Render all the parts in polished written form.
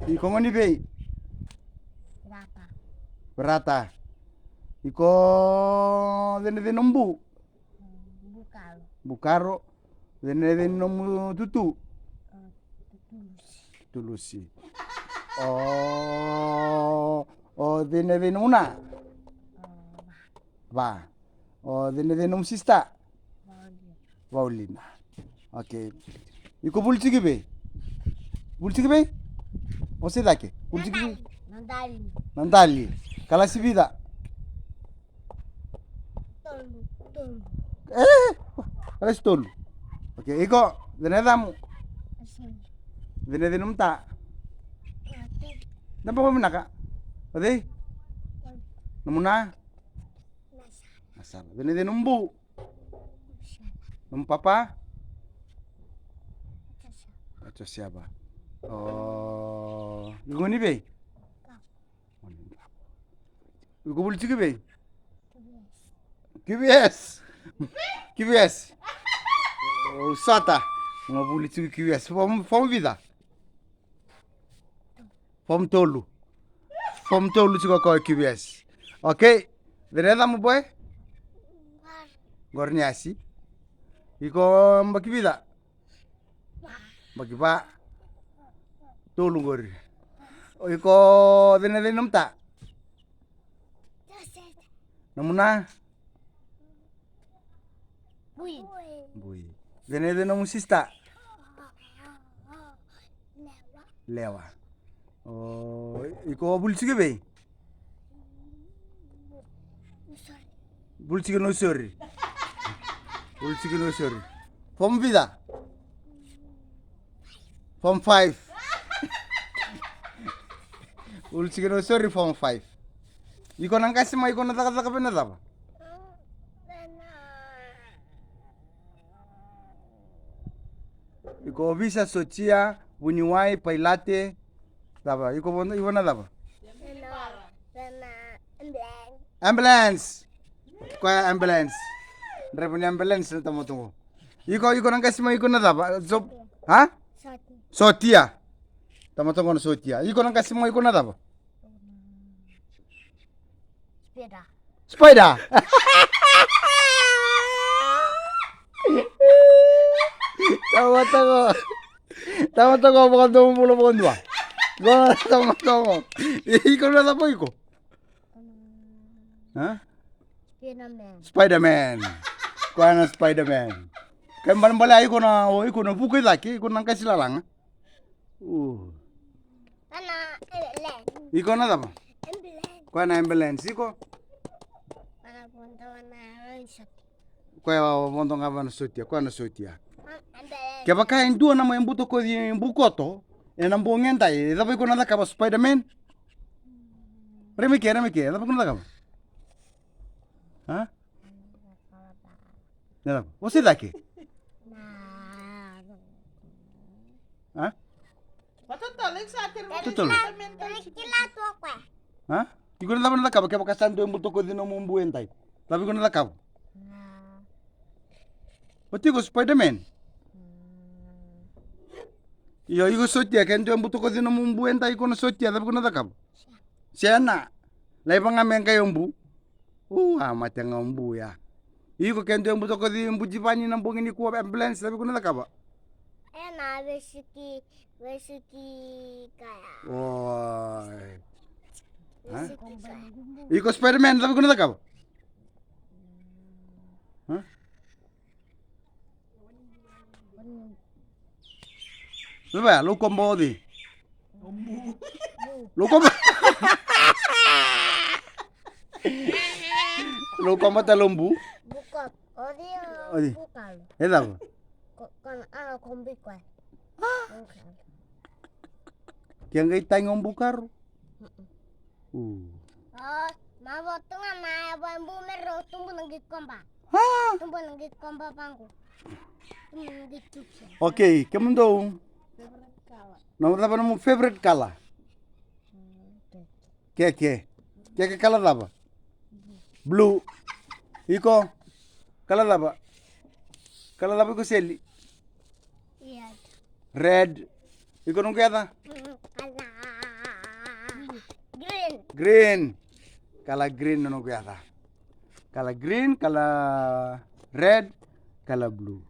Iko ngoni bei? Berapa? Berata. Iko dene nombu. Bukalo. Bukaro. Dene nomu tutu. Tulusi. Tulusi. Oh dene una. Va. Oh dene nom sista. Paulina. Okay. Iko bulchigi bei? Bulchigi bei? Ose dake? Bulchigi bei? Nandali. Nandali. Kala sibida. Tolu. Kala stolu. Okay, iko dene damu. Asin. Dene numta. Ati. Nampak ko minaka? Ode? Namuna? Nasa. Asal. Dene numbu. Usala. Num papa? Kasa. Acho siapa? Oh, guni be? Iko bulchigi bei? Tubes. KBS. Sata. Uma bulchigi KBS. Fom vida. Fom tolu. Fom tolu chiko ko KBS. Okay. Dene damu boy? War. Gorniasi. Iko mbaki vida. Mbaki pa. Tolu gori. Iko dene numta. Jose. Namuna? Bui. Bui. Dene nomu sista. Lewa. Lewa. Oh, iko bulchigi bei? Usari. Bulchigi no sorry. Bulchigi no sorry. Fom vida. Form 5. Bulchigi no sorry form 5. Iko nang kasi mo iko nataka pinadaba. Iko visa sochia buniwai pailate daba. Iko bondo iwana daba. Ambulance. Kwa ambulance. Repuni ambulance na tamo tungo. Iko nang kasi mo iko na daba. So, ha? Sati. Sotia. Tamo tungo na sotia. Iko nang kasi mo iko na daba. Sepeda. Spider. Tama tango bukan tumo pulo bukan dua. Gua tama. Iko na daba iko. Ha? Spiderman. Spider-Man. Kuha na Spider-Man. Kaya bala iko na bukoy laki, iko nang kasi lalang. Ana. Ambulance. Iko na daba. Ambulance. Kuha na ambulance iko. Para punta na sati. Kuha bontong ka na sotia, kuha na sotia. Ambulance. Kaya baka dua na mo buto ko di bukoto, e nang buongen tay, daba iko na ka Spider-Man. Remike, daba ko na ka. Ha? Nada. Você daqui? Ha? Patutuloy sa atin mo. Tutuloy. Kilato ako eh. Ha? Iko na dapat nakap, kaya bakasan to yung buto ko din ng mumbuhin tay. Sabi ko na nakap. Pati ko Spider-Man. Iko sotia, kaya yung buto ko din ng mumbuhin tay ko na sotia, sabi ko na nakap. Siya na. Lai pa nga men kayong bu. Amat yang ngombu ya. Iko kaya yung buto ko din yung bujipani ng buongin ni kuha ambulance, sabi ko na nakap. Ayan na, basically kaya. Woy. Ha? Basically kaya. Iko Spider-Man, sabi ko na nakap. Ha? Ano ba? Lo combo di. Lo combo. Lo combo talombu. Bukot. Odi. Bukal. Eda ba? Kan kombi ko eh. Kaya ngay tayong bukar. Maboto nga mayaban bumero tumbo nang gikomba. Ha? Tumbo nang gikomba pangko. Tumbo nang gitupsa. Okay, kamu daw. Nomor apa namu favorite color? Keke. Keke color apa? Blue. Iko. Color apa? Color apa ko seli? Iya. Red. Iko nung kaya ta? Kala. Green. Kala green no kuyata. Kala green, kala red, kala blue.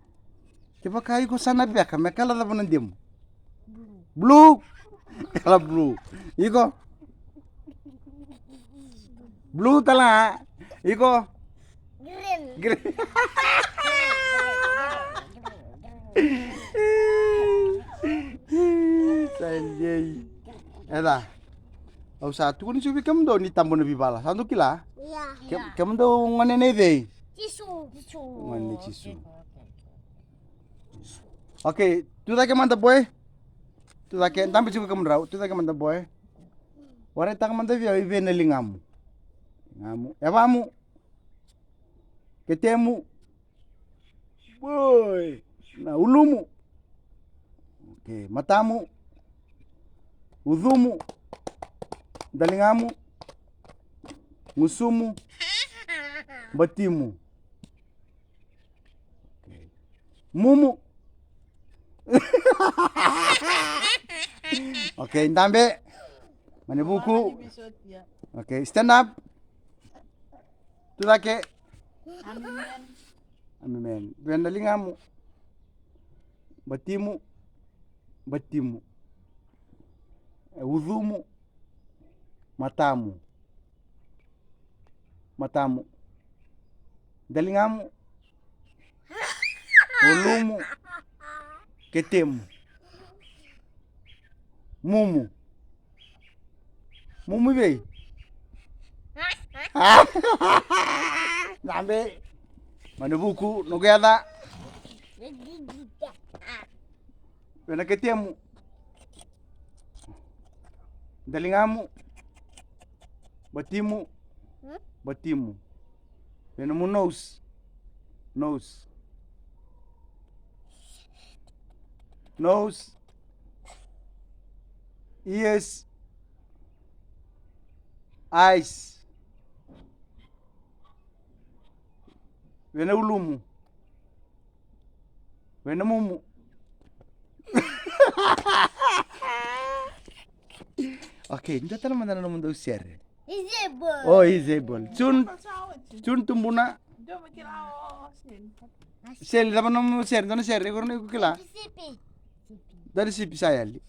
Coba kayu ko sana biya kame kala da bonan dim. Blue. Kala blue. Iko. Blue tala. Iko. Green. Green. Sanjay. Eda. Au satu ni subi kam do ni tambo na bibala. Sandu kila. Iya. Kam do ngane ne dei. Cisu. Ngane cisu. Okay, tu tak manda boy. Tu tak tambi juga kam rau. Tu tak manda boy. Wara tak manda via ive na lingamu. Ngamu. Evamu. Ketemu. Boy. Na ulumu. Okay, matamu. Udhumu. Dalingamu. Ngusumu. Batimu. Okay. Mumu. Okay, ndambe. Mane buku. Episode ya. Okay, stand up. Tulake. Amen. Amen. Bendalingamu. Batimu. Batimu. Udhumu. Matamu. Matamu. Dalingamu. Ulumu. Ketemu. Mumu. Mumu bey. Nambe. Mana buku nogada. Pena ketemu. Dalingamu. Batimu. Batimu. Pena mu nose. Nose. Nose. Ears. Eyes. Pena ulumu. Pena mumu. Okay, hindi tayo naman na naman daw share. Disable. Oh, isable. Pasawat siya. Chun tumbuna. Diyo makilao sin. Sel dapat naman share, doon share. Ikaw na kila. Sipi. Dari si pisayali.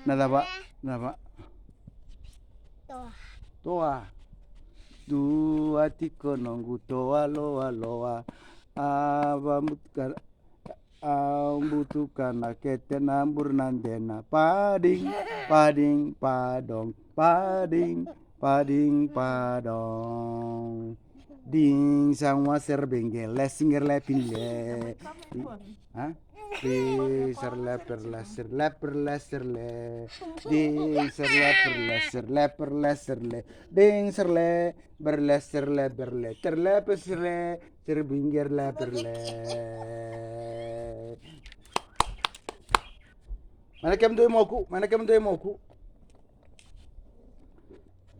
Nadaba, nadaba. Toh. Toa. Dua tiko nonggu toa loa loa. Ambutukan akete nambur nandena pading pading padong pading pading padong ding sangwa serbengge lesinger lepinle ha ser leper leser le ding ser leper leser le ding ser le berleser le berle terleper le terbinger leper le. Mana kem doy moku, mana kem doy moku.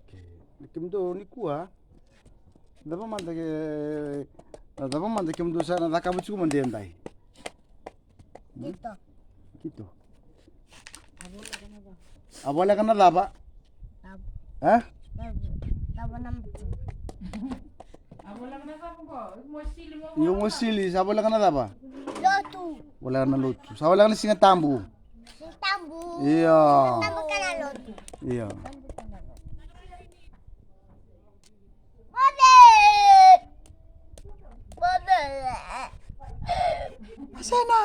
Okay, kem do ni kuah. Dapat manda kem do sana tak kamu cukup mendendai. Gitu. Gitu. Abola kana laba. Hah? Tabo number 2. Amo lang na ko. Mo sili mo. Yung musili, sabola kana laba. Lotu. Wala kana lutu. Sabola kana singa tambu. Tambu. Iya. Tambu kana lotu. Iya. Bode. Bode. Sana.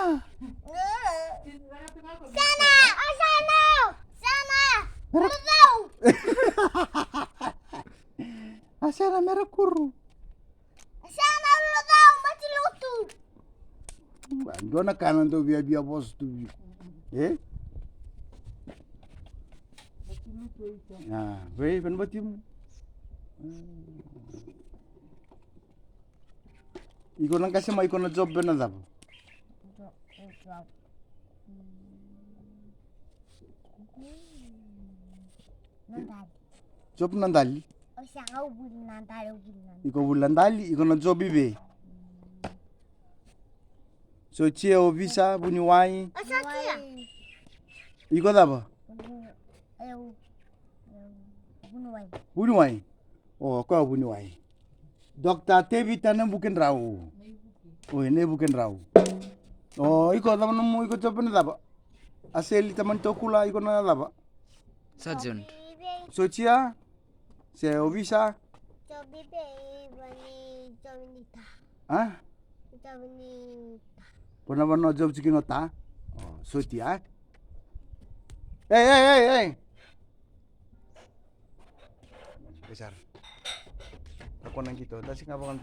Sana. Oh, sana. Sana. Lutau. Asana merakuru. Sana lutau. Mati lutu. Dona kanan do biya bos tu. Eh? Nah, wei ben batimu. Iko nang kasi mai kono job ben na job nandali. O siya nga ubulin na tayo ubulin. Iko bulandali, iko na job ibe. So chia o visa bunyuai. O siya siya. Iko daba. Ayaw. Bunuway. Bunuai. Oh, kau bunuai. Dokter Tevi tanam bukan rau. Oh, ini bukan rau. Oh, iko teman nemu iko coba nih apa? Asli teman tokula iko nana apa? Sergeant. Socia, se obisa, Cobi be bani Jovinita. ah? Jovinita. Pernah job cikin ota? Oh, Socia. Hey. Besar. Ako nang gitu, dasi nga bang